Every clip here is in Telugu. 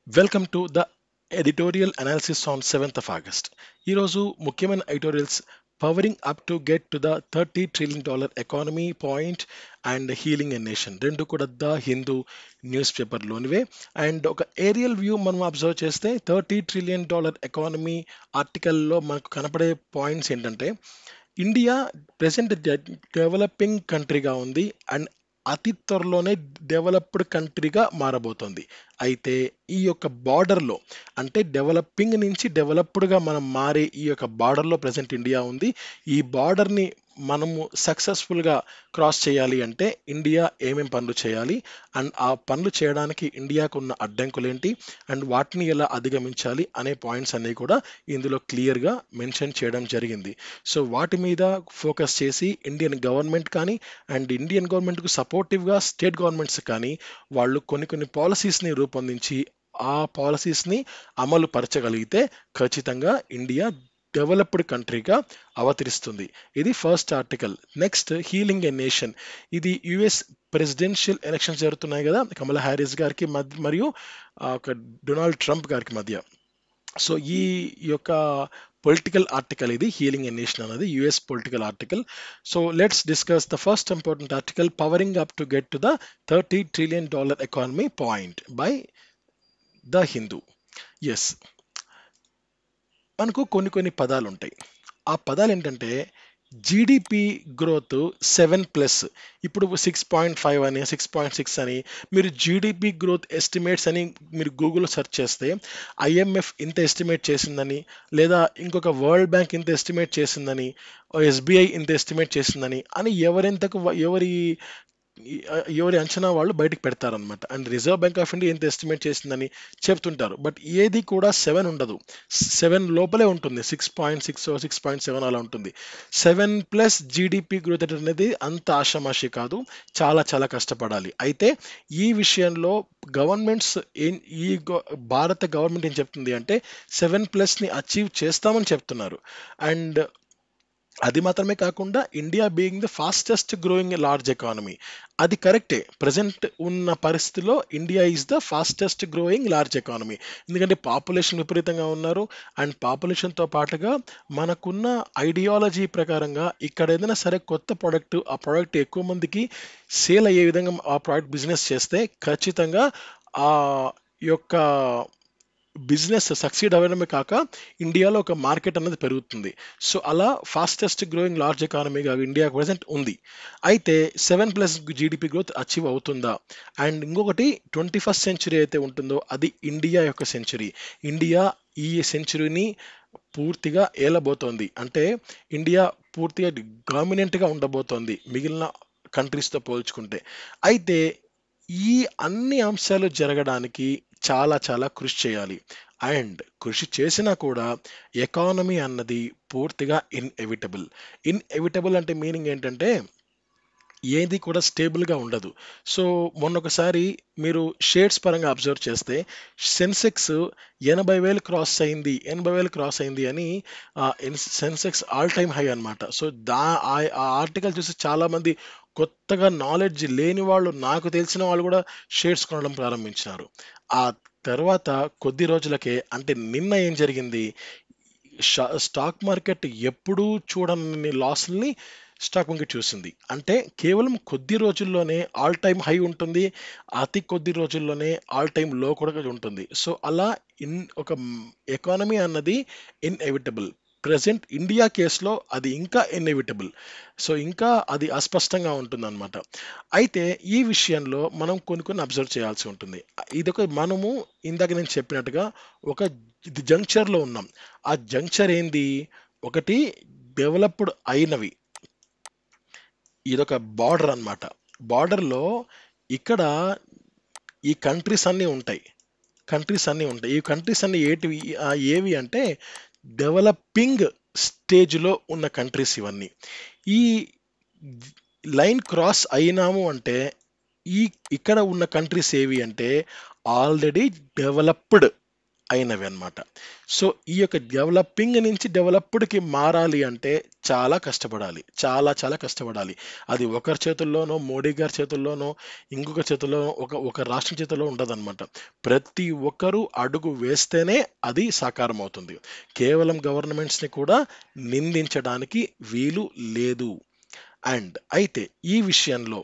Welcome to the editorial analysis on 7th of August. ఈరోజు ముఖ్యమైన editorials pouring up to get to the $30 trillion economy point and healing a nation రెండు కూడా ద హిందూ న్యూస్ పేపర్లోనివే. అండ్ ఒక ఏరియల్ వ్యూ మనం అబ్జర్వ్ చేస్తే $30 trillion ఎకానమీ ఆర్టికల్లో మనకు కనపడే పాయింట్స్ ఏంటంటే ఇండియా ప్రెసెంట్ డెవలపింగ్ కంట్రీగా ఉంది అండ్ అతి త్వరలోనే డెవలప్డ్ కంట్రీగా మారబోతోంది. అయితే ఈ యొక్క బార్డర్‌లో అంటే డెవలపింగ్ నుంచి డెవలప్డ్‌గా మనం మారే ఈ యొక్క బార్డర్‌లో ప్రెజెంట్ ఇండియా ఉంది. ఈ బార్డర్‌ని మనము సక్సెస్‌ఫుల్‌గా క్రాస్ చేయాలి అంటే ఇండియా ఏమేం పనులు చేయాలి? అండ్ ఆ పనులు చేయడానికి ఇండియాకున్న అడ్డంకులేంటి? అండ్ వాటిని ఎలా అధిగమించాలి? అనే పాయింట్స్ అన్నీ కూడా ఇందులో క్లియర్‌గా మెన్షన్ చేయడం జరిగింది. సో వాటి మీద ఫోకస్ చేసి ఇండియన్ గవర్నమెంట్ కానీ అండ్ ఇండియన్ గవర్నమెంట్‌కు సపోర్టివ్‌గా స్టేట్ గవర్నమెంట్స్ కానీ వాళ్ళు కొన్ని పాలిసీస్‌ని రూపొందించి ఆ పాలిసీస్‌ని అమలు పరచగలిగితే ఖచ్చితంగా ఇండియా డెవలప్డ్ కంట్రీగా అవతరిస్తుంది. ఇది first article. Next healing a nation. ఇది యుఎస్ ప్రెసిడెన్షియల్ ఎలక్షన్స్ జరుగుతున్నాయి కదా! కమలా హ్యారిస్ గారికి మరియు ఒక డొనాల్డ్ ట్రంప్ గారికి మధ్య. సో ఈ యొక్క పొలిటికల్ ఆర్టికల్ ఇది హీలింగ్ ఎ నేషన్ అనేది US political article. So let's discuss the first important article powering up to get to the $30 trillion economy point by the Hindu. Yes, మనకు కొన్ని పదాలు ఉంటాయి. ఆ పదాలు ఏంటంటే జీడిపి గ్రోత్ 7+, ఇప్పుడు 6.5 అని 6.6 అని మీరు జీడిపి గ్రోత్ ఎస్టిమేట్స్ అని మీరు గూగుల్లో సెర్చ్ చేస్తే ఐఎంఎఫ్ ఇంత ఎస్టిమేట్ చేసిందని, లేదా ఇంకొక వరల్డ్ బ్యాంక్ ఇంత ఎస్టిమేట్ చేసిందని, ఎస్బీఐ ఇంత ఎస్టిమేట్ చేసిందని అని ఎవరి అంచనా వాళ్ళు బయటకు పెడతారనమాట. And reserve bank of India ఎంత ఎస్టిమేట్ చేసిందని చెప్తుంటారు. బట్ ఏది కూడా 7 ఉండదు. 7 లోపలే ఉంటుంది. 6.6 6.7 అలా ఉంటుంది. 7+ జీడిపి గ్రోత్ అనేది అంత ఆషామాషి కాదు. చాలా కష్టపడాలి. అయితే ఈ విషయంలో గవర్నమెంట్స్ ఏం ఈ భారత గవర్నమెంట్ ఏం చెప్తుంది అంటే 7+ని అచీవ్ చేస్తామని చెప్తున్నారు. అండ్ అది మాత్రమే కాకుండా India being the fastest growing large economy, అది కరెక్టే. ప్రజెంట్ ఉన్న పరిస్థితిలో India is the fastest growing large economy. ఎందుకంటే పాపులేషన్ విపరీతంగా ఉన్నారు. అండ్ పాపులేషన్తో పాటుగా మనకున్న ఐడియాలజీ ప్రకారంగా ఇక్కడ ఏదైనా సరే కొత్త ప్రోడక్ట్, ఆ ప్రోడక్ట్ ఎక్కువ మందికి సేల్ అయ్యే విధంగా ఆ ప్రోడక్ట్ బిజినెస్ చేస్తే ఖచ్చితంగా ఆ యొక్క బిజినెస్ సక్సీడ్ అవ్వడమే కాక ఇండియాలో ఒక మార్కెట్ అనేది పెరుగుతుంది. సో అలా ఫాస్టెస్ట్ గ్రోయింగ్ లార్జ్ ఎకానమీగా ఇండియా ప్రెసెంట్ ఉంది. అయితే 7+ జీడిపి గ్రోత్ అచీవ్ అవుతుందా? అండ్ ఇంకొకటి 21st సెంచరీ అయితే ఉంటుందో అది ఇండియా యొక్క సెంచరీ. ఇండియా ఈ సెంచరీని పూర్తిగా ఏలబోతోంది. అంటే ఇండియా పూర్తిగా డామినెంట్గా ఉండబోతోంది మిగిలిన కంట్రీస్తో పోల్చుకుంటే. అయితే ఈ అన్ని అంశాలు జరగడానికి చాలా కృషి చేయాలి. అండ్ కృషి చేసినా కూడా ఎకానమీ అన్నది పూర్తిగా ఇన్ఎవిటబుల్. ఇన్ఎవిటబుల్ అంటే మీనింగ్ ఏంటంటే ఏది కూడా స్టేబుల్‌గా ఉండదు. సో మొన్నొకసారి మీరు షేర్స్ పరంగా అబ్జర్వ్ చేస్తే సెన్సెక్స్ 80,000 క్రాస్ అయింది. 80,000 క్రాస్ అయింది అని సెన్సెక్స్ ఆల్ టైమ్ హై అన్నమాట. సో ఆ ఆర్టికల్ చూసి చాలామంది కొత్తగా నాలెడ్జ్ లేని వాళ్ళు, నాకు తెలిసిన వాళ్ళు కూడా షేర్స్ కొనడం ప్రారంభించారు. ఆ తర్వాత కొద్ది రోజులకే అంటే నిన్న ఏం జరిగింది? స్టాక్ మార్కెట్ ఎప్పుడూ చూడని లాస్‌లని స్టాక్ మార్కెట్ చూసింది. అంటే కేవలం కొద్ది రోజుల్లోనే ఆల్ టైమ్ హై ఉంటుంది. అతి కొద్ది రోజుల్లోనే ఆల్ టైమ్ లో కూడా ఉంటుంది. సో అలా ఒక ఎకానమీ అన్నది ఇన్ఎవిటబుల్. ప్రెజెంట్ ఇండియా కేస్‌లో అది ఇంకా ఇన్ఎవిటబుల్. సో ఇంకా అది అస్పష్టంగా ఉంటుందన్నమాట. అయితే ఈ విషయంలో మనం కొన్ని అబ్జర్వ్ చేయాల్సి ఉంటుంది. ఇదొక మనము ఇందాక నేను చెప్పినట్టుగా ఒక జంక్షన్‌లో ఉన్నాం. ఆ జంక్షన్ ఏంది? ఒకటి డెవలప్డ్ అయినవి. ఇదొక బార్డర్ అన్నమాట. బార్డర్‌లో ఇక్కడ ఈ కంట్రీస్ అన్నీ ఉంటాయి. ఈ కంట్రీస్ అన్నీ ఏవి అంటే డెవలపింగ్ స్టేజ్‌లో ఉన్న కంట్రీస్ ఇవన్నీ. ఈ లైన్ క్రాస్ అయినాము అంటే ఈ ఇక్కడ ఉన్న కంట్రీస్ ఏవి అంటే ఆల్రెడీ డెవలప్డ్ అయినవి అన్నమాట. సో ఈ యొక్క డెవలపింగ్ నుంచి డెవలప్డ్‌కి మారాలి అంటే చాలా కష్టపడాలి. చాలా చాలా కష్టపడాలి. అది ఒకరి చేతుల్లోనో, మోడీ గారి చేతుల్లోనో, ఇంకొక చేతుల్లోనో ఒక రాష్ట్రం చేతుల్లో ఉండదన్నమాట. ప్రతి ఒక్కరూ అడుగు వేస్తేనే అది సాకారం అవుతుంది. కేవలం గవర్నమెంట్స్‌ని కూడా నిందించడానికి వీలు లేదు. అయితే ఈ విషయంలో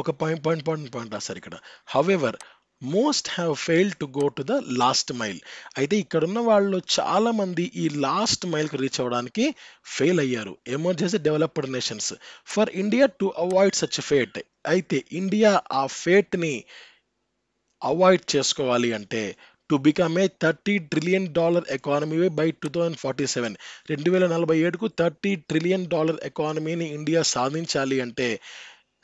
ఒక పాయింట్ రాశారిక్కడ. However most have failed to go to the last mile. అయితే ఇక్కడున్న వాళ్ళు చాలా మంది ఈ లాస్ట్ మైల్‌కి రీచ్ అవ్వడానికి ఫెయిల్ అయ్యారు. Emergency developed nations. For India to avoid such fate. అయితే ఇండియా ఆ ఫేట్‌ని అవాయిడ్ చేసుకోవాలి అంటే to become a $30 trillion economy by 2047. 2047కు $30 ట్రిలియన్ ఎకానమీని ఇండియా సాధించాలి అంటే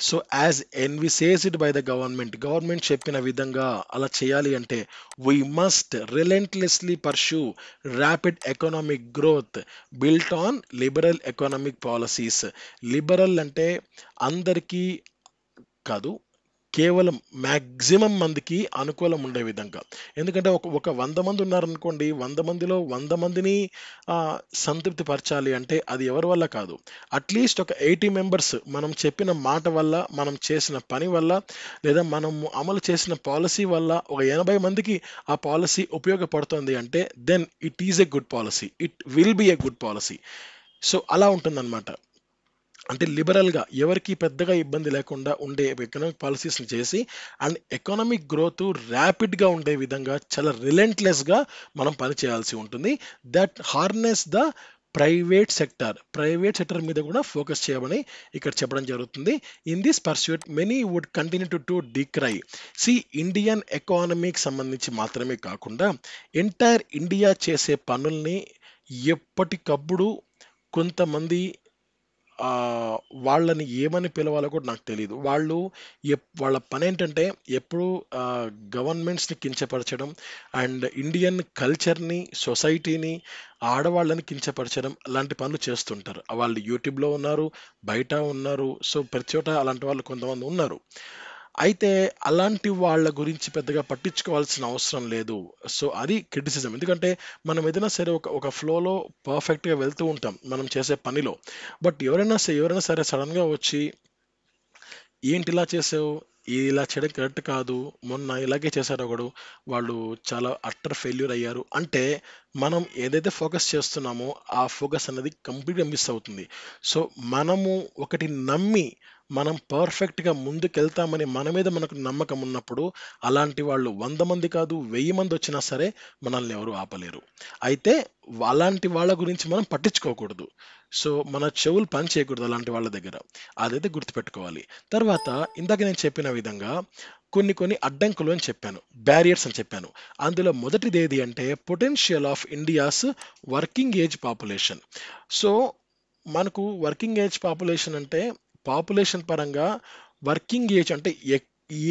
so as envisaged by the government చెప్పిన విధంగా అలా చేయాలి అంటే we must relentlessly pursue rapid economic growth built on liberal economic policies. Liberal అంటే అందరికీ కాదు, కేవలం మ్యాక్సిమం మందికి అనుకూలం ఉండే విధంగా. ఎందుకంటే ఒక 100 మంది ఉన్నారనుకోండి, 100 మందిలో 100 మందిని సంతృప్తి పరచాలి అంటే అది ఎవరి వల్ల కాదు. అట్లీస్ట్ ఒక 80 మెంబర్స్ మనం చెప్పిన మాట వల్ల, మనం చేసిన పని వల్ల, లేదా మనము అమలు చేసిన పాలసీ వల్ల ఒక 80 మందికి ఆ పాలసీ ఉపయోగపడుతుంది అంటే then it is a good policy. It will be a good policy. So అలా ఉంటుందన్నమాట. అంటే లిబరల్‌గా ఎవరికీ పెద్దగా ఇబ్బంది లేకుండా ఉండే ఎకనామిక్ పాలిసీస్‌ని చేసి అండ్ ఎకనామిక్ గ్రోత్ ర్యాపిడ్‌గా ఉండే విధంగా చాలా రిలెంట్‌లెస్‌గా మనం పని చేయాల్సి ఉంటుంది. That harness the private sector మీద కూడా ఫోకస్ చేయమని ఇక్కడ చెప్పడం జరుగుతుంది. In this pursuit many would continue to decry. Indian ఎకానమీకి సంబంధించి మాత్రమే కాకుండా ఎంటైర్ ఇండియా చేసే పనుల్ని ఎప్పటికప్పుడు కొంతమంది వాళ్ళని ఏమని పిలవాలో కూడా నాకు తెలీదు. వాళ్ళ పనేంటంటే ఎప్పుడూ గవర్నమెంట్స్‌ని కించపరచడం అండ్ ఇండియన్ కల్చర్‌ని, సొసైటీని, ఆడవాళ్ళని కించపరచడం లాంటి పనులు చేస్తుంటారు. వాళ్ళు యూట్యూబ్‌లో ఉన్నారు, బయట ఉన్నారు. సో ప్రతి చోట అలాంటి వాళ్ళు కొంతమంది ఉన్నారు. అయితే అలాంటి వాళ్ళ గురించి పెద్దగా పట్టించుకోవాల్సిన అవసరం లేదు. సో అది క్రిటిసిజం. ఎందుకంటే మనం ఏదైనా సరే ఒక ఫ్లోలో పర్ఫెక్ట్‌గా వెళ్తూ ఉంటాం మనం చేసే పనిలో. బట్ ఎవరైనా సరే సడెన్‌గా వచ్చి ఏంటి ఇలా చేసావు? ఇలా చేయడం కరెక్ట్ కాదు. మొన్న ఇలాగే చేశారు ఒకడు. వాళ్ళు చాలా అట్టర్ ఫెయిల్యూర్ అయ్యారు. అంటే మనం ఏదైతే ఫోకస్ చేస్తున్నామో ఆ ఫోకస్ అనేది కంప్లీట్‌గా మిస్ అవుతుంది. సో మనము ఒకటి నమ్మి మనం పర్ఫెక్ట్‌గా ముందుకెళ్తామని మన మీద మనకు నమ్మకం ఉన్నప్పుడు అలాంటి వాళ్ళు 100 మంది కాదు, 1000 మంది వచ్చినా సరే మనల్ని ఎవరు ఆపలేరు. అయితే అలాంటి వాళ్ళ గురించి మనం పట్టించుకోకూడదు. సో మన చెవులు పని చేయకూడదు అలాంటి వాళ్ళ దగ్గర. అదైతే గుర్తుపెట్టుకోవాలి. తర్వాత ఇందాక నేను చెప్పిన విధంగా కొన్ని అడ్డంకులు అని చెప్పాను. బ్యారియర్స్ అని చెప్పాను. అందులో మొదటిది ఏది అంటే potential of India's working age population. So మనకు వర్కింగ్ ఏజ్ పాపులేషన్ అంటే పాపులేషన్ పరంగా వర్కింగ్ ఏజ్ అంటే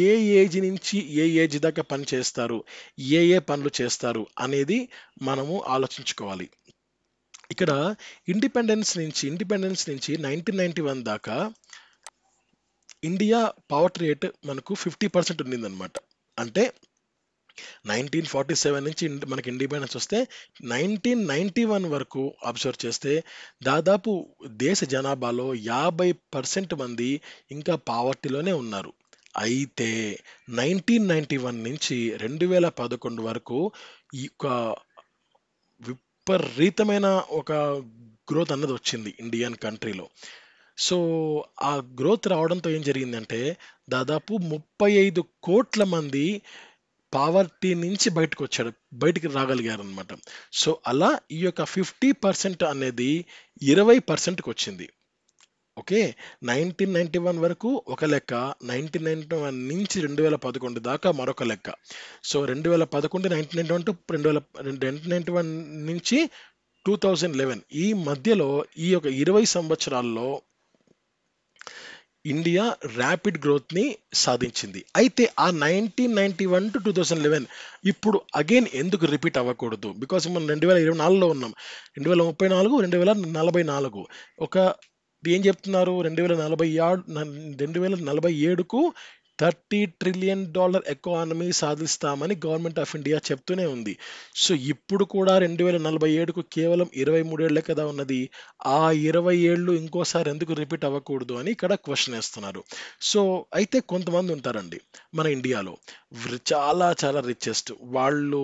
ఏ ఏజ్ నుంచి ఏ ఏజ్ దాకా పని చేస్తారు, ఏ పనులు చేస్తారు అనేది మనము ఆలోచించుకోవాలి. ఇక్కడ ఇండిపెండెన్స్ నుంచి 1991 దాకా ఇండియా పవర్టీ రేట్ మనకు 50% ఉండిందనమాట. అంటే 1947 నుంచి మనకి ఇండిపెండెన్స్ వస్తే 1991 వరకు అబ్జర్వ్ చేస్తే దాదాపు దేశ జనాభాలో 50% మంది ఇంకా పావర్టీలోనే ఉన్నారు. అయితే 1991 నుంచి 2011 వరకు ఈ విపరీతమైన ఒక గ్రోత్ అన్నది వచ్చింది ఇండియన్ కంట్రీలో. సో ఆ గ్రోత్ రావడంతో ఏం జరిగిందంటే దాదాపు 35 కోట్ల మంది పావర్టీ నుంచి బయటికి రాగలిగారనమాట. సో అలా ఈ యొక్క 50% అనేది 20%కి వచ్చింది. ఓకే. 1991 వరకు ఒక లెక్క, 1991 నుంచి 2011 దాకా మరొక లెక్క. సో 2011, 1991 టు 1991 నుంచి 2011 ఈ మధ్యలో ఈ యొక్క 20 సంవత్సరాల్లో ఇండియా ర్యాపిడ్ గ్రోత్‌ని సాధించింది. అయితే ఆ 1991-2011 ఇప్పుడు అగైన్ ఎందుకు రిపీట్ అవ్వకూడదు? బికాజ్ మనం 2024లో ఉన్నాం. 2034, 2044 ఒక ఏం చెప్తున్నారు 2047కు $30 ట్రిలియన్ ఎకానమీ సాధిస్తామని గవర్నమెంట్ ఆఫ్ ఇండియా చెప్తూనే ఉంది. సో ఇప్పుడు కూడా 2047కు కేవలం 23 ఏళ్లే కదా ఉన్నది. ఆ 20 ఏళ్ళు ఇంకోసారి ఎందుకు రిపీట్ అవ్వకూడదు అని ఇక్కడ క్వశ్చన్ వేస్తున్నారు. సో అయితే కొంతమంది ఉంటారండి మన ఇండియాలో చాలా చాలా రిచెస్ట్ వాళ్ళు.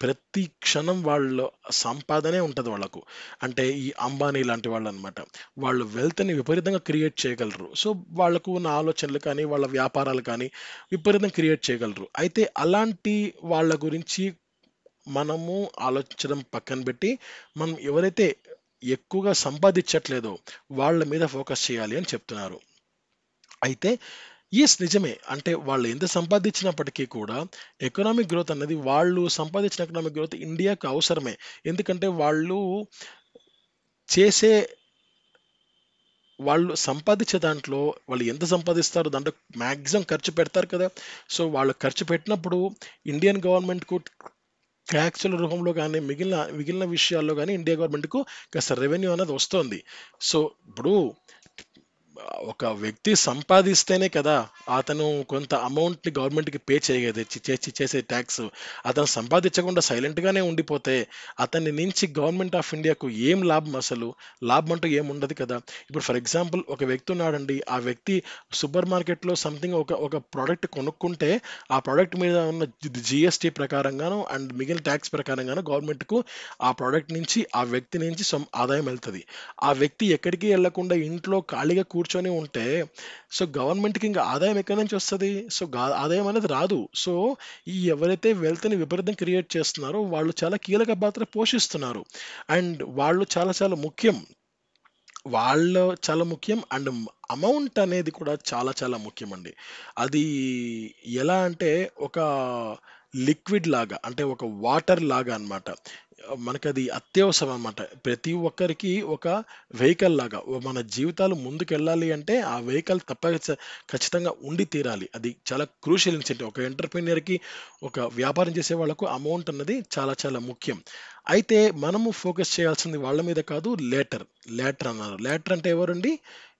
ప్రతి క్షణం వాళ్ళ సంపాదనే ఉంటది వాళ్ళకు. అంటే ఈ అంబానీ లాంటి వాళ్ళు అనమాట. వాళ్ళు వెల్త్‌ని విపరీతంగా క్రియేట్ చేయగలరు. సో వాళ్ళకు ఉన్న ఆలోచనలు కానీ, వాళ్ళ వ్యాపారాలు కానీ విపరీతంగా క్రియేట్ చేయగలరు. అయితే అలాంటి వాళ్ళ గురించి మనము ఆలోచించడం పక్కన పెట్టి, మనం ఎవరైతే ఎక్కువగా సంపాదించట్లేదో వాళ్ళ మీద ఫోకస్ చేయాలి అని చెప్తున్నారు. అయితే యెస్, నిజమే. అంటే వాళ్ళు ఎంత సంపాదించినప్పటికీ కూడా ఎకనామిక్ గ్రోత్ అన్నది వాళ్ళు సంపాదించిన ఎకనామిక్ గ్రోత్ ఇండియాకు అవసరమే. ఎందుకంటే చేసే వాళ్ళు సంపాదించే దాంట్లో వాళ్ళు ఎంత సంపాదిస్తారో దాంట్లో మాక్సిమం ఖర్చు పెడతారు కదా! సో వాళ్ళు ఖర్చు పెట్టినప్పుడు ఇండియన్ గవర్నమెంట్‌కు ట్యాక్స్‌ల రూపంలో గాని, మిగిలిన మిగిలిన విషయాల్లో గాని ఇండియా గవర్నమెంట్‌కు కాస్త రెవెన్యూ అనేది వస్తోంది. సో ఇప్పుడు ఒక వ్యక్తి సంపాదిస్తేనే కదా అతను కొంత అమౌంట్‌ని గవర్నమెంట్‌కి పే చేయగలిగేది. చేసే ట్యాక్స్. అతను సంపాదించకుండా సైలెంట్‌గానే ఉండిపోతే అతని నుంచి గవర్నమెంట్ ఆఫ్ ఇండియాకు ఏం లాభం అసలు? లాభం అంటూ ఏముండదు కదా! ఇప్పుడు ఫర్ ఎగ్జాంపుల్ ఒక వ్యక్తి ఉన్నాడండి. ఆ వ్యక్తి సూపర్ మార్కెట్‌లో సంథింగ్ ఒక ప్రొడక్ట్ కొనుక్కుంటే, ఆ ప్రొడక్ట్ మీద ఉన్న జీఎస్టీ ప్రకారంగాను అండ్ మిగిలిన ట్యాక్స్ ప్రకారంగాను గవర్నమెంట్‌కు ఆ ప్రొడక్ట్ నుంచి, ఆ వ్యక్తి నుంచి ఆదాయం ఎళ్తది. ఆ వ్యక్తి ఎక్కడికి ఎళ్ళకుండా ఇంట్లో ఖాళీగా కూర్చొని ఉంటే, సో గవర్నమెంట్‌కి ఇంక ఆదాయం ఎక్కడి నుంచి వస్తది? సో ఆదాయం అనేది రాదు. సో ఈ ఎవరైతే వెల్త్‌ని విపరీతంగా క్రియేట్ చేస్తున్నారో వాళ్ళు చాలా కీలక పాత్ర పోషిస్తున్నారు. అండ్ వాళ్ళు చాలా చాలా ముఖ్యం. వాళ్ళు చాలా ముఖ్యం. అండ్ అమౌంట్ అనేది కూడా చాలా చాలా ముఖ్యమండి. అది ఎలా అంటే ఒక లిక్విడ్ లాగా, అంటే ఒక వాటర్ లాగా అన్నమాట. మనకది అత్యవసరం అన్నమాట. ప్రతి ఒక్కరికి ఒక వెహికల్ లాగా. మన జీవితాలు ముందుకెళ్ళాలి అంటే ఆ వెహికల్ ఖచ్చితంగా ఉండి తీరాలి. అది చాలా క్రూషియల్ ఇన్సెంటివ్. ఒక ఎంటర్‌ప్రెన్యూర్‌కి, ఒక వ్యాపారం చేసే వాళ్ళకు అమౌంట్ అన్నది చాలా చాలా ముఖ్యం. అయితే మనము ఫోకస్ చేయాల్సింది వాళ్ళ మీద కాదు, లేటర్ అన్నారు. లేటర్ అంటే ఎవరండి?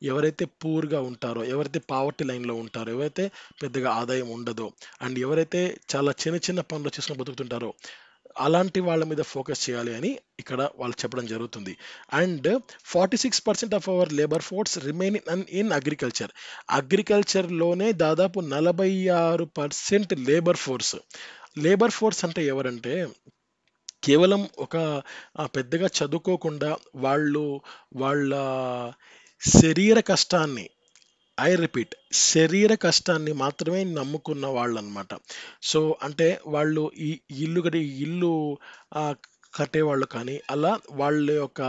ఎవరైతే పూర్‌గా ఉంటారో, ఎవరైతే పావర్టీ లైన్‌లో ఉంటారో, ఎవరైతే పెద్దగా ఆదాయం ఉండదో, అండ్ ఎవరైతే చాలా చిన్న చిన్న పనులు చేసుకొని బతుకుతుంటారో, అలాంటి వాళ్ళ మీద ఫోకస్ చేయాలి అని ఇక్కడ వాళ్ళు చెప్పడం జరుగుతుంది. And 46% of our labour force remain in agriculture. అగ్రికల్చర్‌లోనే దాదాపు 46% లేబర్ ఫోర్స్. లేబర్ ఫోర్స్ అంటే ఎవరంటే కేవలం ఒక పెద్దగా చదువుకోకుండా వాళ్ళు వాళ్ళ శరీర కష్టాన్ని, ఐ రిపీట్, శరీర కష్టాన్ని మాత్రమే నమ్ముకున్న వాళ్ళనమాట. సో అంటే వాళ్ళు ఈ ఇల్లు ఆహ్, కట్టేవాళ్ళు కానీ, అలా వాళ్ళ యొక్క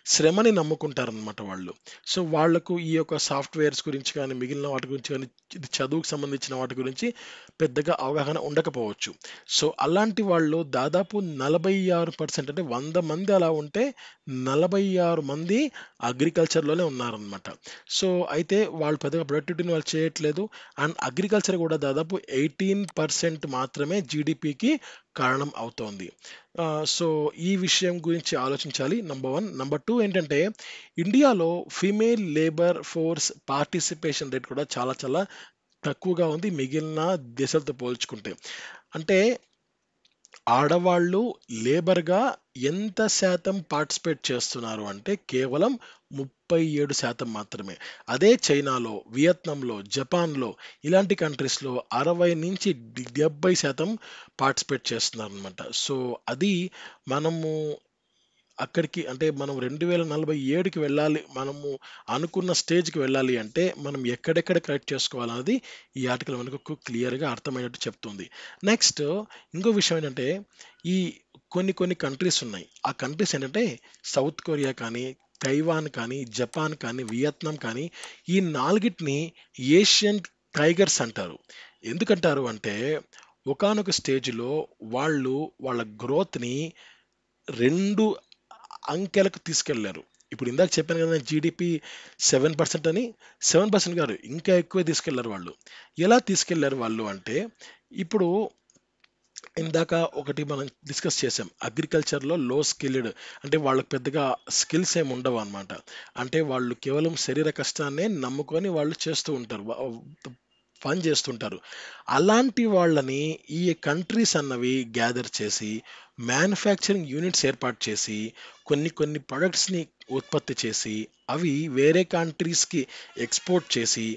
శ్రమని నమ్ముకుంటారనమాట వాళ్ళు. సో వాళ్ళకు ఈ యొక్క సాఫ్ట్‌వేర్స్ గురించి కానీ, మిగిలిన వాటి గురించి కానీ, ఇది చదువుకు సంబంధించిన వాటి గురించి పెద్దగా అవగాహన ఉండకపోవచ్చు. సో అలాంటి వాళ్ళు దాదాపు 46%, అంటే 100 మంది అలా ఉంటే 46 మంది అగ్రికల్చర్‌లోనే ఉన్నారనమాట. సో అయితే వాళ్ళు పెద్దగా ప్రొడక్టివిటీని వాళ్ళు చేయట్లేదు. అండ్ అగ్రికల్చర్ కూడా దాదాపు 18% మాత్రమే జీడీపీకి కారణం అవుతోంది. సో ఈ విషయం గురించి ఆలోచించాలి. నంబర్ 1. నంబర్ 2 ఏంటంటే ఇండియాలో female labour force participation rate కూడా చాలా చాలా తక్కువగా ఉంది మిగిలిన దేశాలతో పోల్చుకుంటే. అంటే ఆడవాళ్ళు లేబర్‌గా ఎంత శాతం పార్టిసిపేట్ చేస్తున్నారు అంటే కేవలం 37% మాత్రమే. అదే చైనాలో, వియత్నాంలో, జపాన్‌లో ఇలాంటి కంట్రీస్‌లో 60-70% పార్టిసిపేట్ చేస్తున్నారనమాట. సో అది మనము అక్కడికి, అంటే మనం 2047కి వెళ్ళాలి. మనము అనుకున్న స్టేజ్‌కి వెళ్ళాలి అంటే మనం ఎక్కడెక్కడ కరెక్ట్ చేసుకోవాలన్నది ఈ ఆర్టికల్ మనకు క్లియర్‌గా అర్థమయ్యేట్టు చెప్తుంది. నెక్స్ట్ ఇంకో విషయం ఏంటంటే ఈ కొన్ని కొన్ని కంట్రీస్ ఉన్నాయి. ఆ కంట్రీస్ ఏంటంటే సౌత్ కొరియా కానీ, తైవాన్ కానీ, జపాన్ కానీ, వియత్నాం కానీ, ఈ నాలుగిటిని ఏషియన్ టైగర్స్ అంటారు. ఎందుకంటారు అంటే ఒకానొక స్టేజ్‌లో వాళ్ళు వాళ్ళ గ్రోత్‌ని 2 అంకెలకు తీసుకెళ్లారు. ఇప్పుడు ఇందాక చెప్పాను కదా! జీడీపీ 7% అని. 7% కాదు, ఇంకా ఎక్కువే తీసుకెళ్లారు వాళ్ళు. ఎలా తీసుకెళ్లారు వాళ్ళు అంటే, ఇప్పుడు ఇందాక ఒకటి మనం డిస్కస్ చేసాం. అగ్రికల్చర్‌లో లో స్కిల్డ్, అంటే వాళ్ళకి పెద్దగా స్కిల్స్ ఏమి ఉండవనమాట. అంటే వాళ్ళు కేవలం శరీర కష్టాన్నే నమ్ముకొని వాళ్ళు చేస్తూ ఉంటారు. పని చేస్తుంటారు. అలాంటి వాళ్ళని ఈ కంట్రీస్ అన్నవి గ్యాదర్ చేసి, మ్యానుఫ్యాక్చరింగ్ యూనిట్స్ ఏర్పాటు చేసి, కొన్ని కొన్ని ప్రొడక్ట్స్‌ని ఉత్పత్తి చేసి, అవి వేరే కంట్రీస్‌కి ఎక్స్‌పోర్ట్ చేసి,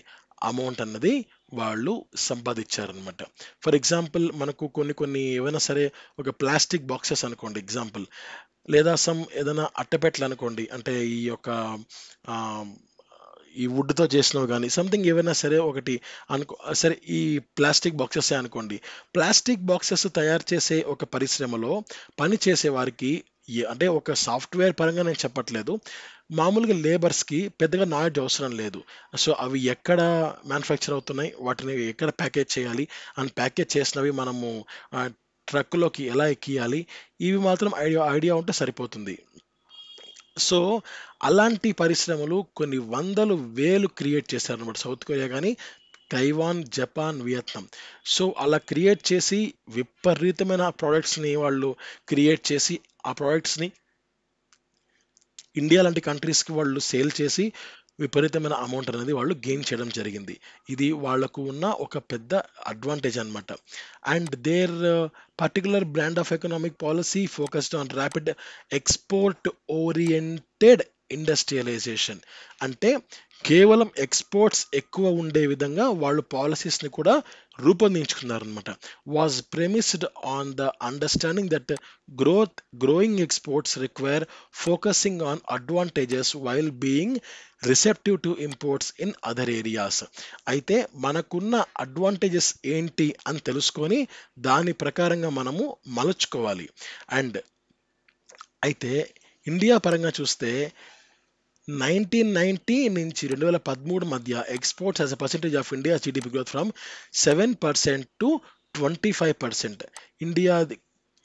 అమౌంట్ అన్నది వాళ్ళు సంపాదిచ్చారనమాట. ఫర్ ఎగ్జాంపుల్ మనకు కొన్ని కొన్ని ఏవైనా సరే ఒక ప్లాస్టిక్ బాక్సెస్ అనుకోండి ఎగ్జాంపుల్. లేదా ఏదైనా అట్టపెట్టెలనుకోండి. అంటే ఈ యొక్క ఆహ్, ఈ వుడ్‌తో చేసినవి గాని, సంథింగ్ ఏవైనా సరే ఒకటి సరే ఈ ప్లాస్టిక్ బాక్సెసే అనుకోండి. ప్లాస్టిక్ బాక్సెస్ తయారు చేసే ఒక పరిశ్రమలో పని చేసే వారికి అంటే ఒక సాఫ్ట్‌వేర్ పరంగా నేను చెప్పట్లేదు. మామూలుగా లేబర్స్‌కి పెద్దగా నాలెడ్జ్ అవసరం లేదు. సో, అవి ఎక్కడ మ్యానుఫ్యాక్చర్ అవుతున్నాయి? వాటిని ఎక్కడ ప్యాకేజ్ చేయాలి? అండ్ ప్యాకేజ్ చేసినవి మనము ట్రక్‌లోకి ఎలా ఎక్కియాలి? ఇవి మాత్రం ఐడియా ఐడియా ఉంటే సరిపోతుంది. సో, అలాంటి పరిశ్రమలు కొన్ని వందలు, వేలు క్రియేట్ చేశారనమాట. సౌత్ కొరియా గాని, తైవాన్, జపాన్, వియత్నాం. సో, అలా క్రియేట్ చేసి విపరీతమైన ప్రొడక్ట్స్‌ని వాళ్ళు క్రియేట్ చేసి, ఆ ప్రొడక్ట్స్‌ని ఇండియా లాంటి కంట్రీస్‌కి వాళ్ళు సేల్ చేసి విపరీతమైన అమౌంట్ అనేది వాళ్ళు గెయిన్ చేయడం జరిగింది. ఇది వాళ్ళకు ఉన్న ఒక పెద్ద అడ్వాంటేజ్ అన్నమాట. And their particular brand of economic policy focused on rapid export oriented industrialisation. అంటే కేవలం ఎక్స్‌పోర్ట్స్ ఎక్కువ ఉండే విధంగా వాళ్ళు పాలిసీస్‌ని కూడా రూపొందించుకున్నారన్నమాట. Was premised on the understanding that growing exports require focusing on advantages while being receptive to imports in other areas. అయితే మనకున్న అడ్వాంటేజెస్ ఏంటి అని తెలుసుకొని దాని ప్రకారంగా మనము మలుచుకోవాలి. అండ్ అయితే ఇండియా పరంగా చూస్తే 1990 నుంచి 2013 మధ్య exports as a percentage of India's GDP growth from 7% to 25%. ఇండియాది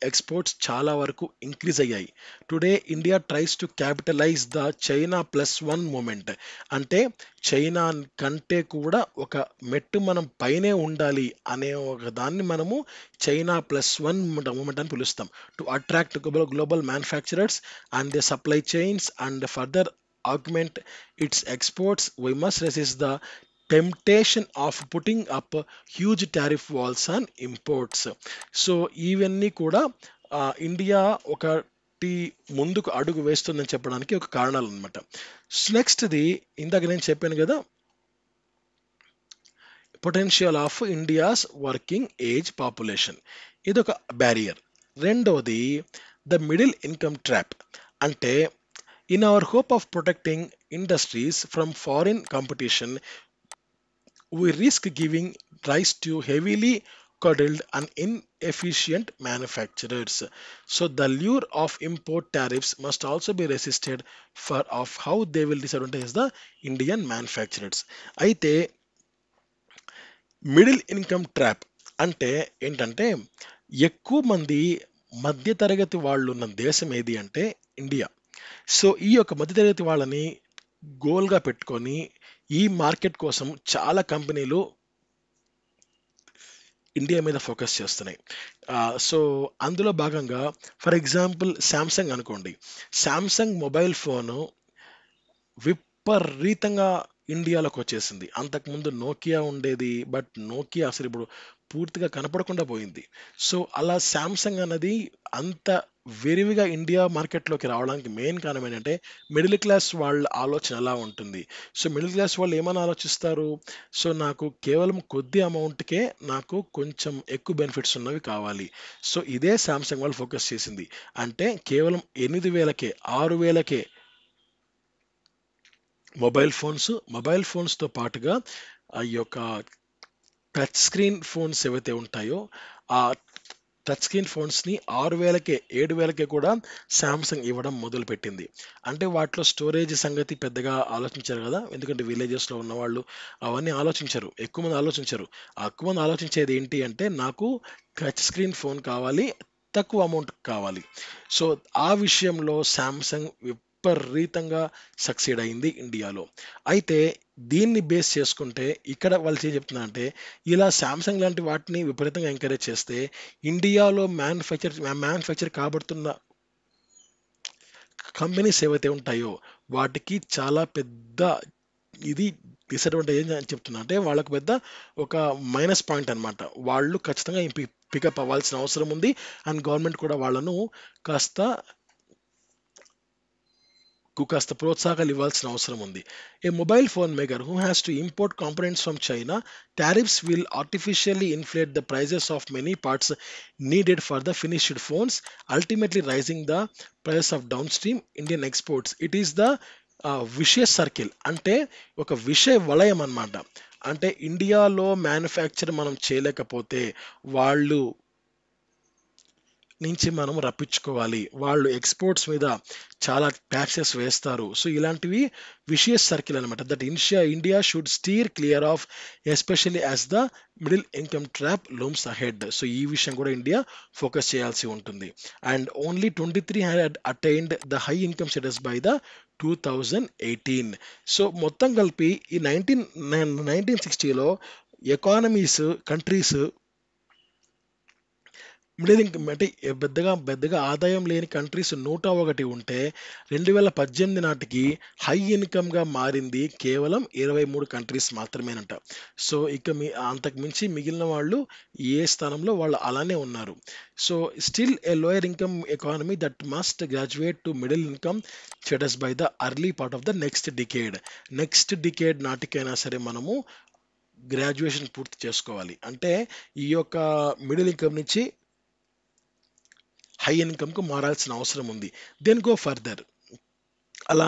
ఎక్స్‌పోర్ట్స్ చాలా వరకు ఇంక్రీజ్ అయ్యాయి. Today India tries to capitalise the China plus one moment. అంటే చైనా కంటే కూడా ఒక మెట్టు మనం పైనే ఉండాలి అనే ఒక దాన్ని మనము చైనా ప్లస్ వన్ మూమెంట్ అని పిలుస్తాం. To attract global manufacturers and the supply chains and further augment its exports, we must resist the temptation of putting up huge tariff walls on imports. So ఇవన్నీ కూడా ఇండియా ఒకటి ముందుకు అడుగు వేస్తుందని చెప్పడానికి ఒక కారణాలు అనమాట. నెక్స్ట్ది ఇందాక నేను చెప్పాను కదా, potential of India's working age population, ఇదొక బ్యారియర్. రెండవది ద మిడిల్ ఇన్కమ్ ట్రాప్. అంటే in our hope of protecting industries from foreign competition, we risk giving rise to heavily coddled and inefficient manufacturers. So the lure of import tariffs must also be resisted for of how they will disadvantage the Indian manufacturers. అయితే మిడిల్ ఇన్కమ్ ట్రాప్ అంటే ఏంటంటే ఎక్కువ మంది మధ్యతరగతి వాళ్ళు ఉన్న దేశం ఏది అంటే ఇండియా. సో ఈ యొక్క మధ్యతరగతి వాళ్ళని గోల్‌గా పెట్టుకొని ఈ మార్కెట్ కోసం చాలా కంపెనీలు ఇండియా మీద ఫోకస్ చేస్తున్నాయి. సో అందులో భాగంగా ఫర్ ఎగ్జాంపుల్ సామ్‌సంగ్ అనుకోండి. సామ్‌సంగ్ మొబైల్ ఫోను విపరీతంగా ఇండియాలోకొచ్చేసింది. అంతకుముందు నోకియా ఉండేది. బట్ నోకియా అసలిప్పుడు పూర్తిగా కనపడకుండా పోయింది. సో, అలా సామ్‌సంగ్ అన్నది అంత విరివిగా ఇండియా మార్కెట్‌లోకి రావడానికి మెయిన్ కారణం ఏంటంటే, మిడిల్ క్లాస్ వాళ్ళ ఆలోచన ఎలా ఉంటుంది. సో, మిడిల్ క్లాస్ వాళ్ళు ఏమని ఆలోచిస్తారు? సో, నాకు కేవలం కొద్ది అమౌంట్‌కే నాకు కొంచెం ఎక్కువ బెనిఫిట్స్ ఉన్నవి కావాలి. సో, ఇదే సామ్‌సంగ్ వాళ్ళు ఫోకస్ చేసింది. అంటే కేవలం 8,000కే, 6,000కే మొబైల్ ఫోన్స్‌తో పాటుగా ఈ యొక్క టచ్ స్క్రీన్ ఫోన్స్ ఏవైతే ఉంటాయో, ఆ టచ్ స్క్రీన్ ఫోన్స్‌ని 6,000కే, 7,000కే కూడా సామ్‌సంగ్ ఇవ్వడం మొదలుపెట్టింది. అంటే వాటిలో స్టోరేజ్ సంగతి పెద్దగా ఆలోచించరు గదా! ఎందుకంటే విలేజెస్‌లో ఉన్నవాళ్ళు అవన్నీ ఆలోచించరు. ఎక్కువ మంది ఆలోచించరు. ఎక్కువ మంది ఆలోచించేది ఏంటి అంటే, నాకు టచ్ స్క్రీన్ ఫోన్ కావాలి, తక్కువ అమౌంట్‌కి కావాలి. సో, ఆ విషయంలో సామ్‌సంగ్ విపరీతంగా సక్సీడ్ అయింది ఇండియాలో. అయితే దీన్ని బేస్ చేసుకుంటే ఇక్కడ వాళ్ళు ఏం చెప్తున్నారంటే, ఇలా సామ్‌సంగ్ లాంటి వాటిని విపరీతంగా ఎంకరేజ్ చేస్తే ఇండియాలో మ్యానుఫ్యాక్చర్ కాబడుతున్న కంపెనీస్ ఏవైతే ఉంటాయో వాటికి చాలా పెద్ద ఇది డిసడ్వాంటేజ్ ఏంటి అని చెప్తున్నా అంటే వాళ్ళకు పెద్ద ఒక మైనస్ పాయింట్ అన్నమాట. వాళ్ళు ఖచ్చితంగా పికప్ అవ్వాల్సిన అవసరం ఉంది. అండ్ గవర్నమెంట్ కూడా వాళ్ళను కాస్త కాస్త ప్రోత్సాహాలు ఇవ్వాల్సిన అవసరం ఉంది. A mobile phone maker who has to import components from China, tariffs will artificially inflate the prices of many parts needed for the finished phones, ultimately raising the price of downstream Indian exports. It is the vicious circle, అంటే ఒక విషయ వలయం అన్నమాట. అంటే ఇండియాలో మ్యానుఫ్యాక్చర్ మనం చేయలేకపోతే వాళ్ళు నుంచి మనం రప్పించుకోవాలి. వాళ్ళు ఎక్స్‌పోర్ట్స్ మీద చాలా టాక్సెస్ వేస్తారు. సో, ఇలాంటివి విషియస్ సర్కిల్ అనమాట. That India should steer clear of, especially as the middle income trap looms ahead. So, ఈ విషయం కూడా ఇండియా ఫోకస్ చేయాల్సి ఉంటుంది. And only 23 had attained the high income status by the 2018. So, మొత్తం కలిపి ఈ 1960లో కంట్రీస్ మిడిల్ ఇన్‌కమ్ అంటే పెద్దగా ఆదాయం లేని కంట్రీస్ 101 ఉంటే 2018 నాటికి హై ఇన్‌కమ్‌గా మారింది కేవలం 23 కంట్రీస్ మాత్రమేనంట. సో, ఇక అంతకు మించి మిగిలిన వాళ్ళు ఏ స్థానంలో వాళ్ళు అలానే ఉన్నారు. So, still a lower income economy that must graduate to middle income status by the early part of the next decade. Next decade నాటికైనా సరే మనము గ్రాడ్యుయేషన్ పూర్తి చేసుకోవాలి. అంటే ఈ యొక్క మిడిల్ ఇన్‌కమ్ నుంచి హై ఇన్‌కమ్‌కు మారాల్సిన అవసరం ఉంది. Then go further. అలా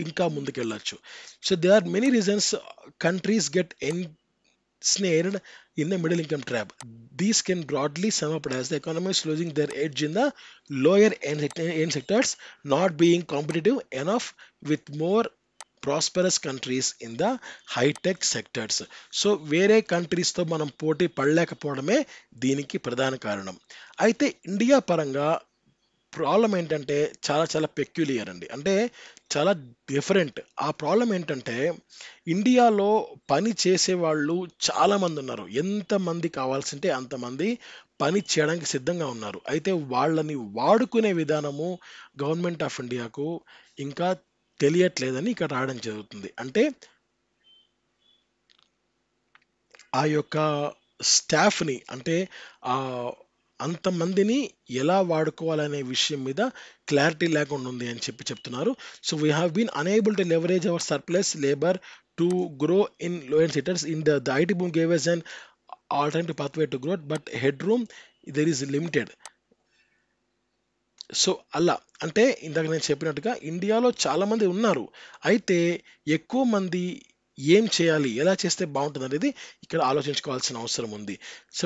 ఇంకా ముందుకెళ్ళొచ్చు. So, they are many reasons countries get ensnared in the middle income trap. These can broadly sum up as the economies losing their edge in the lower end sectors, not being competitive enough with more prosperous countries in the high tech sectors. So, వేరే కంట్రీస్తో మనం పోటీ పడలేకపోవడమే దీనికి ప్రధాన కారణం. అయితే ఇండియా పరంగా ప్రాబ్లం ఏంటంటే చాలా చాలా పెక్యులియర్ అండి. అంటే చాలా డిఫరెంట్. ఆ ప్రాబ్లం ఏంటంటే ఇండియాలో పని చేసేవాళ్ళు చాలామంది ఉన్నారు. ఎంతమంది కావాల్సింటే అంతమంది పని చేయడానికి సిద్ధంగా ఉన్నారు. అయితే వాళ్ళని వాడుకునే విధానము గవర్నమెంట్ ఆఫ్ ఇండియాకు ఇంకా తెలియట్లేదని ఇక్కడ రావడం జరుగుతుంది. అంటే ఆ యొక్క స్టాఫ్‌ని అంటే అంతమందిని ఎలా వాడుకోవాలనే విషయం మీద క్లారిటీ లేకుండా ఉంది అని చెప్తున్నారు. So, we have been unable to leverage our surplus labour to grow in lower sectors. The IT boom gave us an alternative pathway to growth, but headroom there is limited. So, అలా అంటే ఇందాక నేను చెప్పినట్టుగా ఇండియాలో చాలామంది ఉన్నారు. అయితే ఎక్కువ మంది ఏం చేయాలి? ఎలా చేస్తే బావుంటుందనేది ఇక్కడ ఆలోచించుకోవాల్సిన అవసరం ఉంది. So,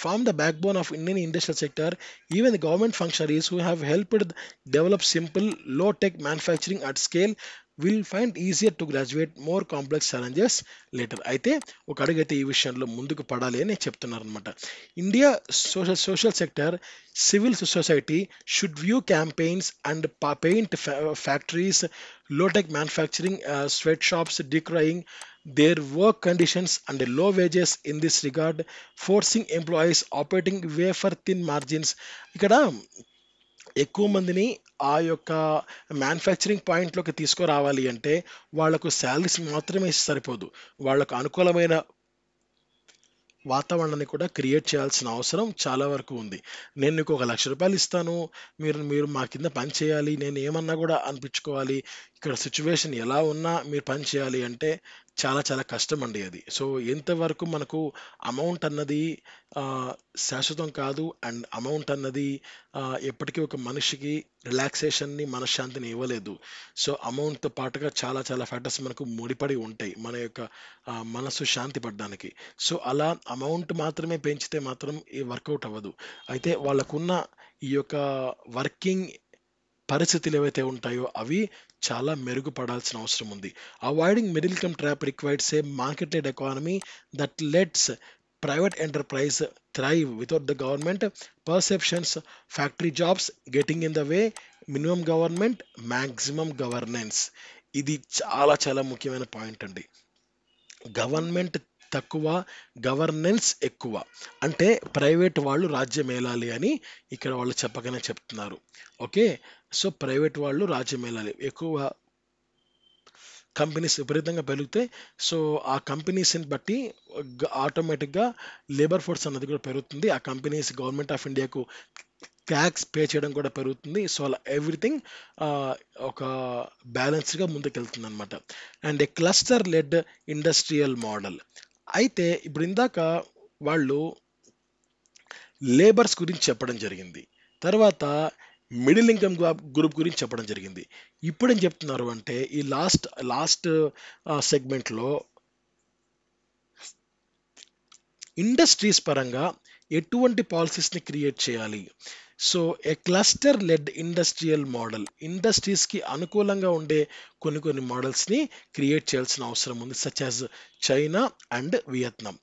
from the backbone of Indian industrial sector, even the government functionaries who have helped develop simple low tech manufacturing at scale will find easier to graduate more complex challenges later. అయితే ఒక అడుగైతే ఈ విషయంలో ముందుకు పడాలి అని చెప్తున్నారనమాట. India social sector, civil society should view campaigns and paint factories, low tech manufacturing, sweatshops decrying their work conditions and low wages in this regard, forcing employees operating wafer thin margins. ఇక్కడ ఎక్కువ మందిని ఆ యొక్క మ్యానుఫ్యాక్చరింగ్ పాయింట్‌లోకి తీసుకురావాలి అంటే వాళ్ళకు సాలరీస్ మాత్రమే ఇస్తే సరిపోదు. వాళ్ళకు అనుకూలమైన వాతావరణాన్ని కూడా క్రియేట్ చేయాల్సిన అవసరం చాలా వరకు ఉంది. నేను నీకు ఒక ₹1,00,000 ఇస్తాను. మీరు మా కింద పని చేయాలి. నేను ఏమన్నా గూడా అనిపించుకోవాలి. ఇక్కడ సిట్యుయేషన్ ఎలా ఉన్నా మీరు పని చేయాలి అంటే చాలా చాలా కష్టమండి అది. సో, ఎంతవరకు మనకు అమౌంట్ అన్నది శాశ్వతం కాదు. అండ్ అమౌంట్ అన్నది ఎప్పటికీ ఒక మనిషికి రిలాక్సేషన్‌ని, మనశ్శాంతిని ఇవ్వలేదు. సో, అమౌంట్‌తో పాటుగా చాలా చాలా ఫ్యాక్టర్స్ మనకు ముడిపడి ఉంటాయి. మన యొక్క మనసు శాంతి పడడానికి. సో, అలా అమౌంట్ మాత్రమే పెంచితే మాత్రం వర్కౌట్ అవ్వదు. అయితే వాళ్ళకున్న ఈ యొక్క వర్కింగ్ పరిస్థితులు ఏవైతే ఉంటాయో అవి చాలా మెరుగుపడాల్సిన అవసరం ఉంది. Avoiding middle income trap requires a market led economy that lets private enterprise thrive without the government perceptions, factory jobs getting in the way, minimum government, maximum governance. ఇది చాలా చాలా ముఖ్యమైన పాయింట్ అండి. గవర్నమెంట్ తక్కువ, గవర్నెన్స్ ఎక్కువ. అంటే ప్రైవేట్ వాళ్ళు రాజ్యమేలాలి అని ఇక్కడ వాళ్ళు చెప్పకనే చెప్తున్నారు. ఓకే. సో, ప్రైవేట్ వాళ్ళు రాజ్యమేలాలి. ఎక్కువ కంపెనీస్ విపరీతంగా పెరుగుతాయి. సో ఆ కంపెనీస్ని బట్టి ఆటోమేటిక్గా లేబర్ ఫోర్స్ అన్నది కూడా పెరుగుతుంది. ఆ కంపెనీస్ గవర్నమెంట్ ఆఫ్ ఇండియాకు ట్యాక్స్ పే చేయడం కూడా పెరుగుతుంది. సో అలా ఎవ్రీథింగ్ ఒక బ్యాలెన్స్డ్గా ముందుకెళ్తుంది అనమాట. And a cluster led industrial model. అయితే ఇప్పుడు ఇందాక వాళ్ళు లేబర్స్ గురించి చెప్పడం జరిగింది. తర్వాత మిడిల్ ఇన్కమ్ గ్రూప్ గురించి చెప్పడం జరిగింది. ఇప్పుడేం చెప్తున్నారు అంటే ఈ లాస్ట్ లాస్ట్ సెగ్మెంట్లో ఇండస్ట్రీస్ పరంగా ఎటువంటి పాలసీస్ని క్రియేట్ చేయాలి. సో ఏ క్లస్టర్ లెడ్ ఇండస్ట్రియల్ మోడల్, ఇండస్ట్రీస్కి అనుకూలంగా ఉండే కొన్ని కొన్ని మోడల్స్ని క్రియేట్ చేయాల్సిన అవసరం ఉంది, such as China and Vietnam.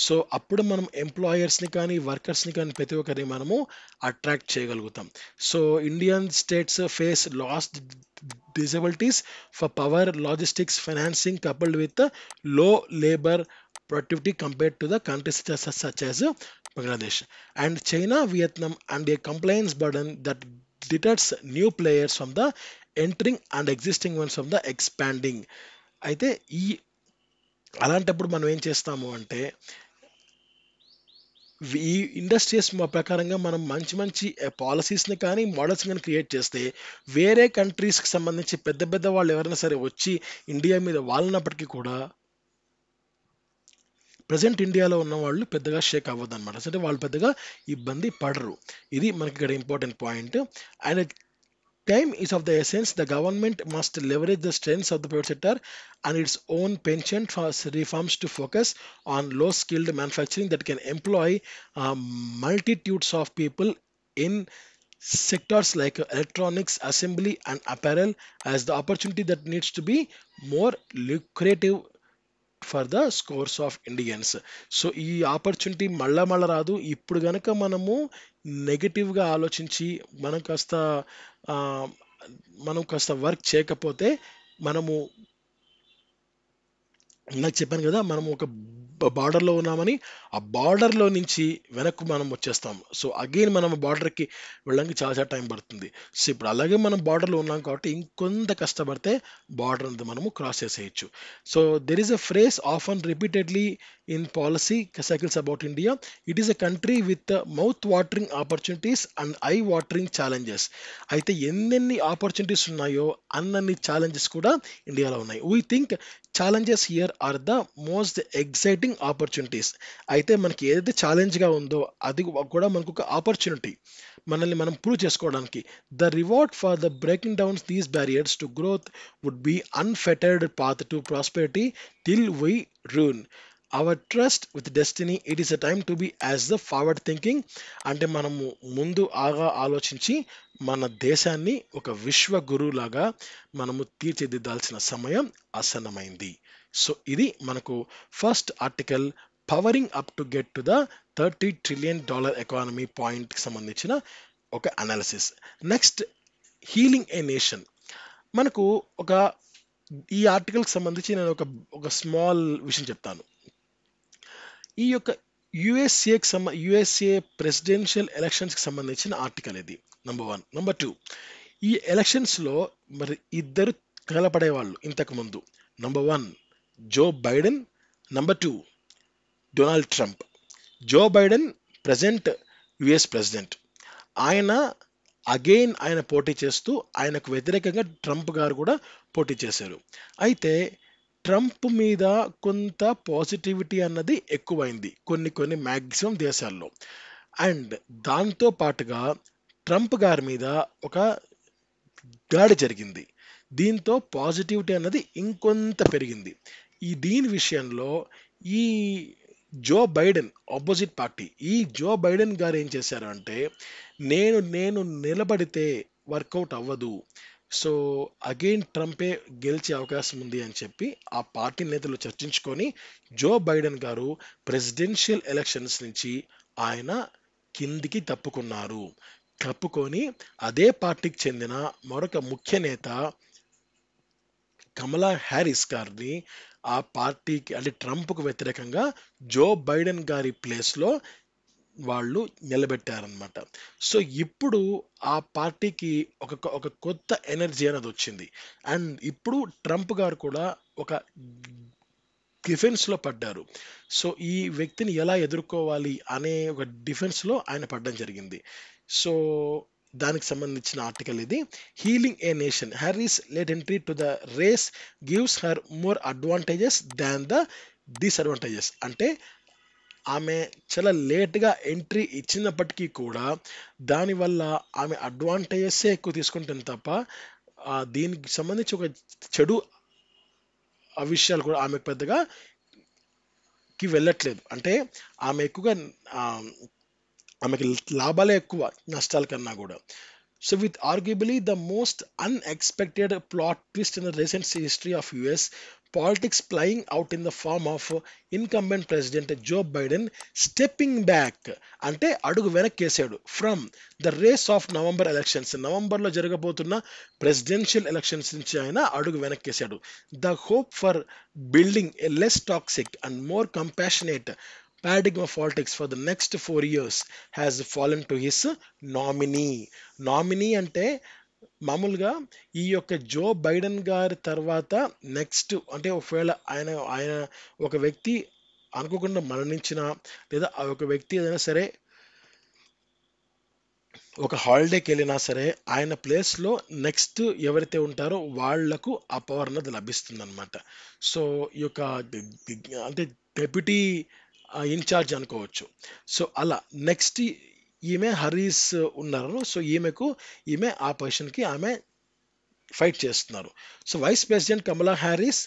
So అప్పుడు మనం ఎంప్లాయర్స్ని కానీ వర్కర్స్ని కానీ ప్రతి ఒక్కరిని మనము అట్రాక్ట్ చేయగలుగుతాం. So Indian states face last disabilities for power, logistics, financing coupled with low labor productivity compared to the countries such as Bangladesh and China, Vietnam, and a compliance burden that deters new players from the entering and existing ones from the expanding. అయితే ఈ అలాంటప్పుడు మనం ఏం చేస్తాము అంటే ఈ ఇండస్ట్రీస్ ప్రకారంగా మనం మంచి మంచి పాలసీస్ని కానీ మోడల్స్ కానీ క్రియేట్ చేస్తే వేరే కంట్రీస్కి సంబంధించి పెద్ద పెద్ద వాళ్ళు ఎవరైనా సరే వచ్చి ఇండియా మీద వాలినప్పటికీ కూడా ప్రజెంట్ ఇండియాలో ఉన్న వాళ్ళు పెద్దగా షేక్ అవ్వద్దు అనమాట. అంటే వాళ్ళు పెద్దగా ఇబ్బంది పడరు. ఇది మనకి ఇక్కడ important point. And time is of the essence. The government must leverage the strengths of the private sector and its own penchant for reforms to focus on low-skilled manufacturing that can employ multitudes of people in sectors like electronics, assembly, and apparel as the opportunity that needs to be more lucrative for the scores of Indians. So ఈ ఆపర్చునిటీ మళ్ళా మళ్ళా రాదు. ఇప్పుడు గనక మనము నెగటివ్గా ఆలోచించి ఆ, మనం కాస్త వర్క్ చేయకపోతే మనము ఇందాక చెప్పాను కదా మనం ఒక బార్డర్లో ఉన్నామని, ఆ బార్డర్లో నుంచి వెనక్కు మనం వచ్చేస్తాం. సో అగైన్ మనం బార్డర్కి వెళ్ళడానికి చాలా చాలా టైం పడుతుంది. సో ఇప్పుడు అలాగే మనం బార్డర్లో ఉన్నాం కాబట్టి ఇంకొంత కష్టపడితే బార్డర్ అంతా మనము క్రాస్ చేసేయచ్చు. So there is a phrase often repeatedly in policy cycles about India. It is a country with mouth watering opportunities and eye watering challenges. అయితే ఎన్నెన్ని ఆపర్చునిటీస్ ఉన్నాయో అన్నన్ని ఛాలెంజెస్ కూడా ఇండియాలో ఉన్నాయి. We think challenges here are the most exciting opportunities. అయితే మనకి ఏదైతే ఛాలెంజ్గా ఉందో అది కూడా మనకు ఒక ఆపర్చునిటీ, మనల్ని మనం ప్రూవ్ చేసుకోవడానికి. The reward for the breaking down these barriers to growth would be unfettered path to prosperity till why rune our trust with destiny. It is a time to be as the forward thinking. అంటే మనము ముందు ఆలోచించి మన దేశాన్ని ఒక విశ్వ గురువులాగా మనము తీర్చిదిద్దాల్సిన సమయం ఆసన్నమైంది. సో ఇది మనకు first article powering up to get to the $30 trillion economy పాయింట్కి సంబంధించిన ఒక analysis. Next healing a nation. మనకు ఈ ఆర్టికల్కి సంబంధించి నేను ఒక స్మాల్ విషయం చెప్తాను. ఈ యొక్క యుఎస్ఏ ప్రెసిడెన్షియల్ ఎలక్షన్స్కి సంబంధించిన ఆర్టికల్ ఇది. నంబర్ 1. నంబర్ 2, ఈ ఎలక్షన్స్లో మరి ఇద్దరు తగలపడేవాళ్ళు ఇంతకు ముందు. Number 1 Joe Biden, number 2 Donald Trump. Joe Biden present US president. ఆయన పోటీ చేస్తూ ఆయనకు వ్యతిరేకంగా ట్రంప్ గారు కూడా పోటీ చేశారు. అయితే ట్రంప్ మీద కొంత పాజిటివిటీ అన్నది ఎక్కువైంది కొన్ని మ్యాక్సిమం దేశాల్లో. అండ్ దాంతో పాటుగా ట్రంప్ గారి మీద ఒక దాడి జరిగింది. దీంతో పాజిటివిటీ అన్నది ఇంకొంత పెరిగింది. దీని విషయంలో ఈ జో బైడెన్ ఆపోజిట్ పార్టీ, ఈ జో బైడెన్ గారు ఏం చేశారు అంటే నేను నిలబడితే వర్కౌట్ అవ్వదు, సో అగైన్ ట్రంపే గెలిచే అవకాశం ఉంది అని చెప్పి ఆ పార్టీ నేతలు చర్చించుకొని జో బైడెన్ గారు ప్రెసిడెన్షియల్ ఎలక్షన్స్ నుంచి ఆయన కిందికి తప్పుకొని అదే పార్టీకి చెందిన మరొక ముఖ్య నేత కమలా హ్యారిస్ గారిని ఆ పార్టీకి అంటే ట్రంప్కు వ్యతిరేకంగా జో బైడెన్ గారి ప్లేస్లో వాళ్ళు నిలబెట్టారనమాట. సో ఇప్పుడు ఆ పార్టీకి ఒక కొత్త ఎనర్జీ అనేది వచ్చింది. అండ్ ఇప్పుడు ట్రంప్ గారు కూడా ఒక డిఫెన్స్‌లో పడ్డారు. సో ఈ వ్యక్తిని ఎలా ఎదుర్కోవాలి అనే ఒక డిఫెన్స్‌లో ఆయన పడడం జరిగింది. సో దానికి సంబంధించిన ఆర్టికల్ ఇది. Healing a nation. Harris late entry to the race gives her more advantages than the disadvantages. అంటే ఆమె చాలా లేట్‌గా ఎంట్రీ ఇచ్చినప్పటికీ కూడా, దానివల్ల ఆమె అడ్వాంటేజెసే ఎక్కువ తీసుకుంటుంది తప్ప, దీనికి సంబంధించి ఒక చెడు విషయాలు కూడా ఆమెకు పెద్దగా వెళ్ళట్లేదు. అంటే ఆమె ఎక్కువగా ఆహ్, ఆమెకి లాభాలే ఎక్కువ నష్టాల కన్నా గూడా. So, with arguably the most unexpected plot twist in the recent history of US politics playing out in the form of incumbent President Joe Biden stepping back అంటే అడుగు వెనక్కేసాడు from the race of November elections. నవంబర్లో జరగబోతున్న ప్రెసిడెన్షియల్ ఎలక్షన్స్ నుంచి ఆయన అడుగు వెనక్కేసాడు. The hope for building a less toxic and more compassionate paradigm of politics for the next 4 years has fallen to his nominee. Nominee అంటే మామూలుగా ఈ యొక్క జో బైడెన్ గారి తర్వాత నెక్స్ట్ అంటే ఒకవేళ ఆయన ఆయన ఒక వ్యక్తి అనుకోకుండా మరణించినా, లేదా ఆ ఒక వ్యక్తి ఏదైనా సరే ఒక హాలిడేకి వెళ్ళినా సరే, ఆయన ప్లేస్లో నెక్స్ట్ ఎవరైతే ఉంటారో వాళ్లకు ఆ పవర్ అన్నది లభిస్తుందన్నమాట. సో ఈ యొక్క అంటే డెప్యూటీ ఇన్ఛార్జ్ అనుకోవచ్చు. సో అలా నెక్స్ట్ ఈమె హరీస్ ఉన్నారు. సో ఈమె ఆ పొజిషన్కి ఆమె ఫైట్ చేస్తున్నారు. So vice president Kamala Harris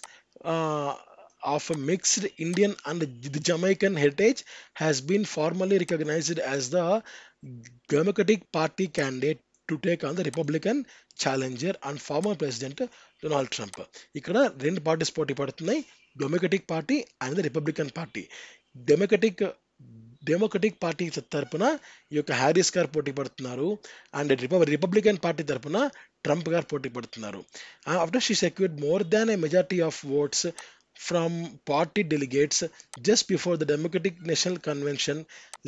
of mixed Indian and Jamaican heritage has been formally recognised as the Democratic party candidate to take on the Republican challenger and former president Donald Trump. ఇక్కడ రెండు పార్టీస్ పోటీ పడుతున్నాయి, Democratic party and Republican party. Democratic Democratic party తరపున ఈ యొక్క హ్యారిస్ గారు పోటీ పడుతున్నారు, అండ్ రిపబ్లికన్ పార్టీ తరపున ట్రంప్ గారు పోటీ పడుతున్నారు. After she secured more than a majority of votes from party delegates just before the Democratic National Convention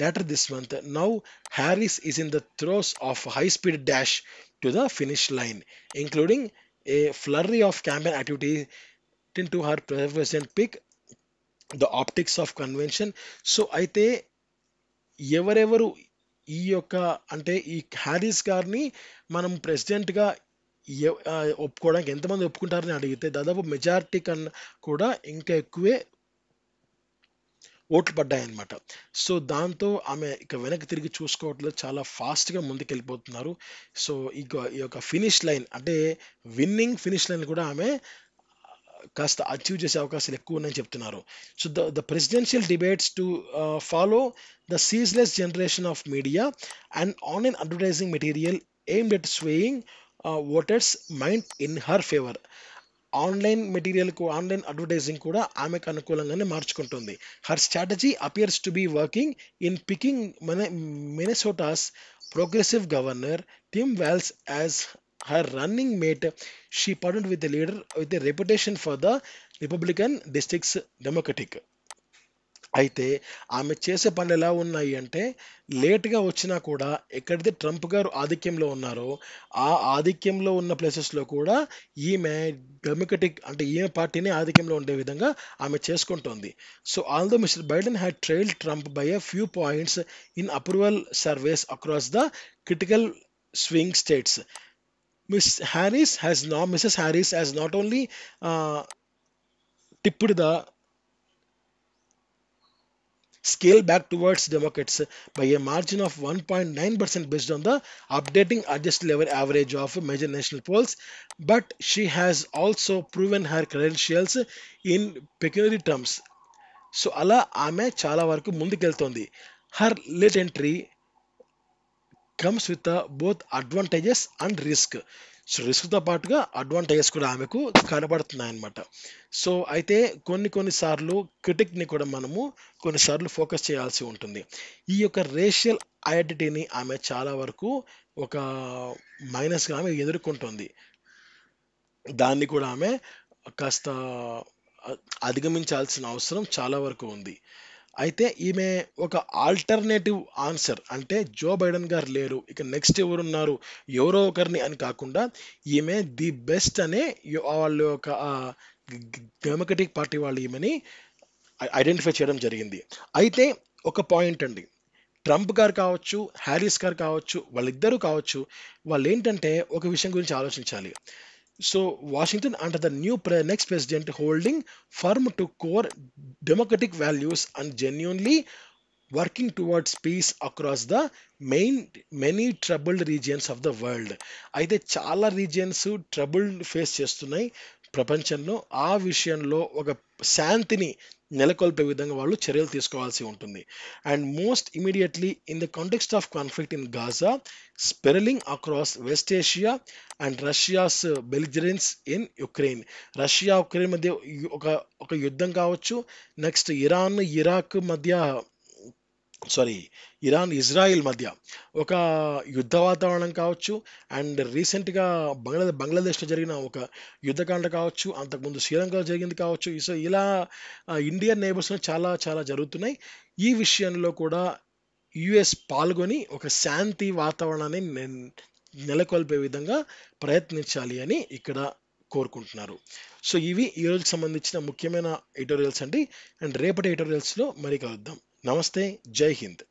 later this month. Now Harris is in the throes of a high-speed dash to the finish line, including a flurry of campaign activity into her president pick, the optics of convention. So అయితే ఎవరెవరు ఈ యొక్క అంటే ఈ హ్యారిస్ గారిని మనం ప్రెసిడెంట్గా ఒప్పుకోవడానికి ఎంతమంది ఒప్పుకుంటారని అడిగితే దాదాపు మెజారిటీ కన్నా కూడా ఇంకా ఎక్కువే ఓట్లు పడ్డాయన్నమాట. సో దాంతో ఆమె ఇక వెనక్కి తిరిగి చూసుకోవట్లేదు, చాలా ఫాస్ట్గా ముందుకెళ్ళిపోతున్నారు. సో ఇక ఈ యొక్క ఫినిష్ లైన్ అంటే విన్నింగ్ ఫినిష్ లైన్ కూడా ఆమె కాస్త అచీవ్ చేసే అవకాశాలు ఎక్కువ ఉన్నాయని చెప్తున్నారు. So the presidential debates to follow the ceaseless generation of media and online advertising material aimed at swaying voters mind in her favour. Online advertising కూడా ఆమెకు అనుకూలంగానే మార్చుకుంటుంది. Her strategy appears to be working in picking Minnesota's progressive governor Tim Walz as her running mate. She partnered with the leader with a reputation for the Republican district's Democratic. అయితే ఆమె చేసే పనులు ఎలా ఉన్నాయి అంటే, లేట్గా వచ్చినా కూడా ఎక్కడైతే ట్రంప్ గారు ఆధిక్యంలో ఉన్నారో ఆ ఆధిక్యంలో ఉన్న ప్లేసెస్లో కూడా ఈమె డెమోక్రటిక్ అంటే ఈమె పార్టీని ఆధిక్యంలో ఉండే విధంగా ఆమె చేసుకుంటోంది. So although mister Biden had trailed Trump by a few points in approval surveys across the critical swing states. Mrs. Harris has not only tipped the scale back towards Democrats by a margin of 1.9% based on the updating adjusted level average of major national polls, but she has also proven her credentials in pecuniary terms. So అలా ఆమె చాలా వరకు ముందుకెళ్తోంది. Her late entry comes with both advantages and risk. So రిస్క్తో పాటుగా అడ్వాంటేజెస్ కూడా ఆమెకు కనబడుతున్నాయి అన్నమాట. సో అయితే కొన్నిసార్లు క్రిటిక్ని కూడా మనము కొన్నిసార్లు ఫోకస్ చేయాల్సి ఉంటుంది. ఈ యొక్క రేషియల్ ఐడెంటిటీని ఆమె చాలా వరకు ఒక మైనస్గా ఆమె ఎదుర్కొంటుంది. దాన్ని కూడా ఆమె కాస్త అధిగమించాల్సిన అవసరం చాలా వరకు ఉంది. అయితే ఈమె ఒక ఆల్టర్నేటివ్ ఆన్సర్, అంటే జో బైడెన్ గారు లేరు, ఇక నెక్స్ట్ ఎవరున్నారు, ఎవరో ఒకరిని అని కాకుండా ఈమె ది బెస్ట్ అనే వాళ్ళు ఒక డెమోక్రటిక్ పార్టీ వాళ్ళు ఈమెని ఐడెంటిఫై చేయడం జరిగింది. అయితే ఒక పాయింట్ అండి, ట్రంప్ గారు కావచ్చు, హ్యారిస్ గారు కావచ్చు, వాళ్ళిద్దరూ కావచ్చు, వాళ్ళు ఏంటంటే ఒక విషయం గురించి ఆలోచించాలి. So Washington under the new next president holding firm to core democratic values and genuinely working towards peace across the main many troubled regions of the world. అయితే చాలా రీజియన్స్ ట్రబుల్ ఫేస్ చేస్తున్నాయి ప్రపంచంలో. ఆ విషయంలో ఒక శాంతిని నెలకొల్పే విధంగా వాళ్ళు చర్యలు తీసుకోవాల్సి ఉంటుంది. And most immediately in the context of conflict in Gaza spiralling across West Asia and Russia's belligerence in Ukraine. Russia Ukraine మధ్య ఒక ఒక యుద్ధం కావచ్చు, నెక్స్ట్ ఇరాన్ ఇరాక్ మధ్య, సారీ, ఇరాన్ ఇజ్రాయిల్ మధ్య ఒక యుద్ధ వాతావరణం కావచ్చు, అండ్ రీసెంట్గా బంగ్లాదేశ్లో జరిగిన ఒక యుద్ధకాండ కావచ్చు, అంతకుముందు శ్రీలంకలో జరిగింది కావచ్చు. సో ఇలా ఇండియన్ నేబర్స్లో చాలా చాలా జరుగుతున్నాయి. ఈ విషయంలో కూడా యుఎస్ పాల్గొని ఒక శాంతి వాతావరణాన్ని నెలకొల్పే విధంగా ప్రయత్నించాలి అని ఇక్కడ కోరుకుంటున్నారు. సో ఇవి ఈ రోజుకి సంబంధించిన ముఖ్యమైన ఎడిటోరియల్స్ అండి. అండ్ రేపటి ఎడిటోరియల్స్లో మరి కలుద్దాం. నమస్తే, జై హింద్.